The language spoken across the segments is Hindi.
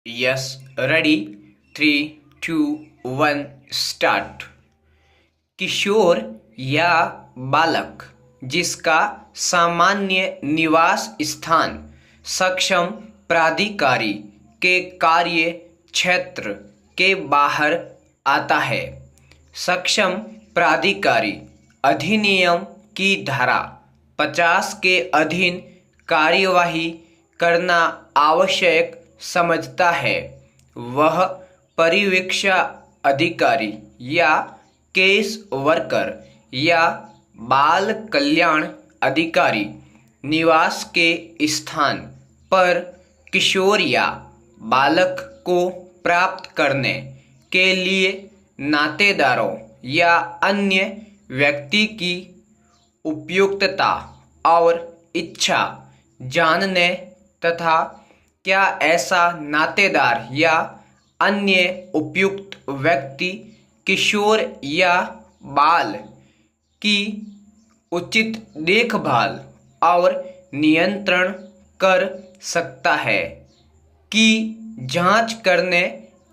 Yes, ready. 3, 2, 1 स्टार्ट। किशोर या बालक जिसका सामान्य निवास स्थान सक्षम प्राधिकारी के कार्य क्षेत्र के बाहर आता है। सक्षम प्राधिकारी अधिनियम की धारा 50 के अधीन कार्यवाही करना आवश्यक समझता है। वह परिवीक्षा अधिकारी या केस वर्कर या बाल कल्याण अधिकारी निवास के स्थान पर किशोर या बालक को प्राप्त करने के लिए नातेदारों या अन्य व्यक्ति की उपयुक्तता और इच्छा जानने तथा क्या ऐसा नातेदार या अन्य उपयुक्त व्यक्ति किशोर या बाल की उचित देखभाल और नियंत्रण कर सकता है की जांच करने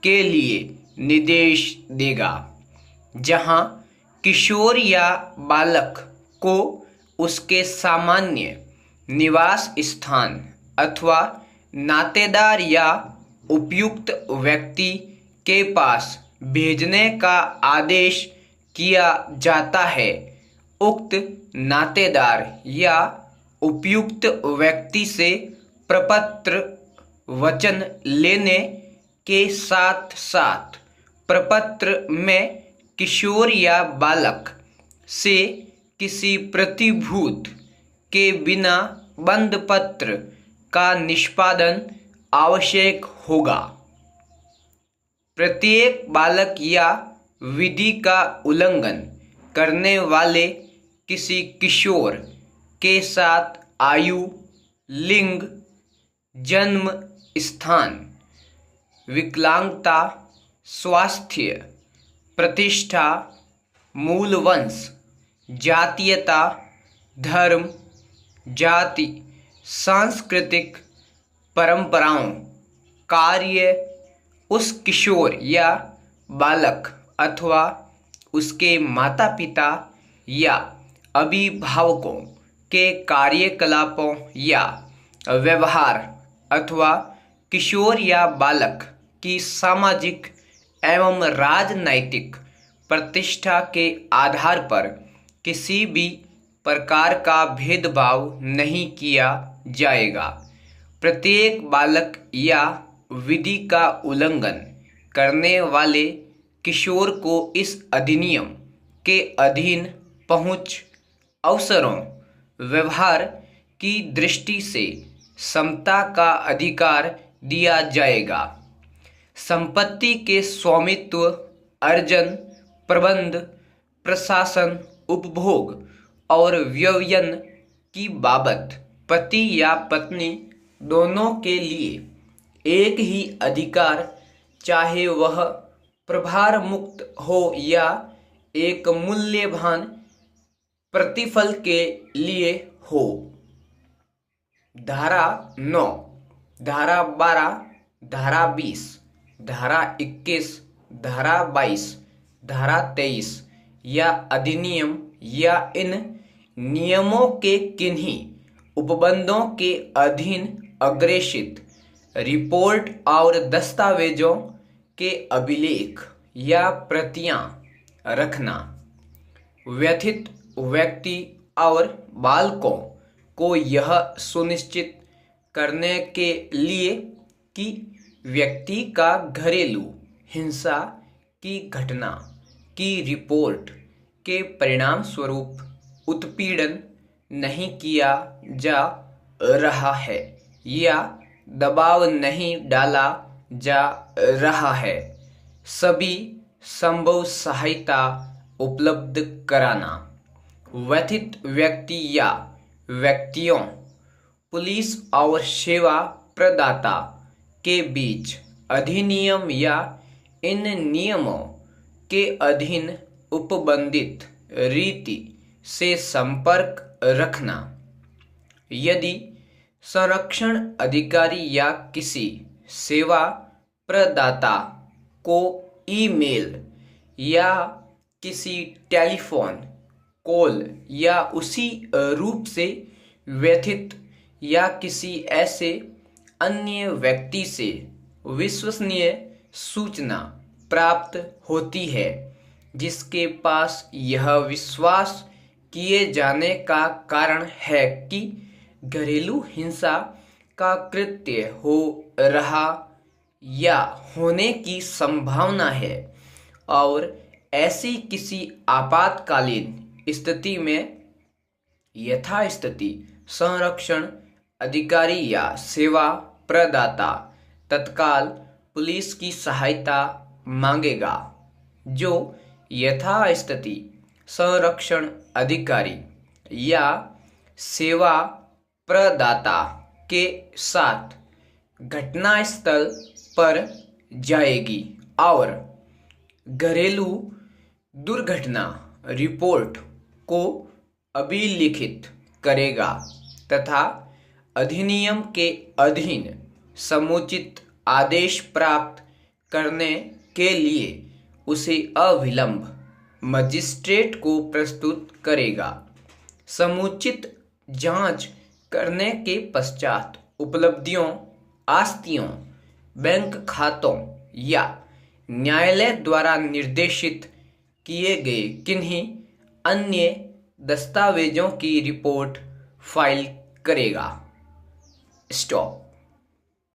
के लिए निर्देश देगा। जहां किशोर या बालक को उसके सामान्य निवास स्थान अथवा नातेदार या उपयुक्त व्यक्ति के पास भेजने का आदेश किया जाता है, उक्त नातेदार या उपयुक्त व्यक्ति से प्रपत्र वचन लेने के साथ साथ प्रपत्र में किशोर या बालक से किसी प्रतिभूत के बिना बंद पत्र का निष्पादन आवश्यक होगा। प्रत्येक बालक या विधि का उल्लंघन करने वाले किसी किशोर के साथ आयु, लिंग, जन्म स्थान, विकलांगता, स्वास्थ्य, प्रतिष्ठा, मूल वंश, जातीयता, धर्म, जाति, सांस्कृतिक परंपराओं, कार्य, उस किशोर या बालक अथवा उसके माता पिता या अभिभावकों के कार्यकलापों या व्यवहार अथवा किशोर या बालक की सामाजिक एवं राजनैतिक प्रतिष्ठा के आधार पर किसी भी प्रकार का भेदभाव नहीं किया जाएगा। प्रत्येक बालक या विधि का उल्लंघन करने वाले किशोर को इस अधिनियम के अधीन पहुंच, अवसरों, व्यवहार की दृष्टि से समता का अधिकार दिया जाएगा। संपत्ति के स्वामित्व, अर्जन, प्रबंध, प्रशासन, उपभोग और व्ययन की बाबत पति या पत्नी दोनों के लिए एक ही अधिकार, चाहे वह प्रभार मुक्त हो या एक मूल्यवान प्रतिफल के लिए हो। धारा 9, धारा 12, धारा 20, धारा 21, धारा 22, धारा 23 या अधिनियम या इन नियमों के किन्हीं उपबंधों के अधीन अग्रेषित रिपोर्ट और दस्तावेजों के अभिलेख या प्रतियां रखना व्यथित व्यक्ति और बालकों को यह सुनिश्चित करने के लिए कि व्यक्ति का घरेलू हिंसा की घटना की रिपोर्ट के परिणाम स्वरूप उत्पीड़न नहीं किया जा रहा है या दबाव नहीं डाला जा रहा है, सभी संभव सहायता उपलब्ध कराना। व्यथित व्यक्ति या व्यक्तियों, पुलिस और सेवा प्रदाता के बीच अधिनियम या इन नियमों के अधीन उपबंधित रीति से संपर्क रखना। यदि संरक्षण अधिकारी या किसी सेवा प्रदाता को ईमेल या किसी टेलीफोन कॉल या उसी रूप से व्यथित या किसी ऐसे अन्य व्यक्ति से विश्वसनीय सूचना प्राप्त होती है जिसके पास यह विश्वास किए जाने का कारण है कि घरेलू हिंसा का कृत्य हो रहा या होने की संभावना है, और ऐसी किसी आपातकालीन स्थिति में यथास्थिति संरक्षण अधिकारी या सेवा प्रदाता तत्काल पुलिस की सहायता मांगेगा, जो यथास्थिति संरक्षण अधिकारी या सेवा प्रदाता के साथ घटनास्थल पर जाएगी और घरेलू दुर्घटना रिपोर्ट को अभिलिखित करेगा तथा अधिनियम के अधीन समुचित आदेश प्राप्त करने के लिए उसे अविलंब मजिस्ट्रेट को प्रस्तुत करेगा। समुचित जांच करने के पश्चात उपलब्धियों, आस्तियों, बैंक खातों या न्यायालय द्वारा निर्देशित किए गए किन्हीं अन्य दस्तावेजों की रिपोर्ट फाइल करेगा। स्टॉप।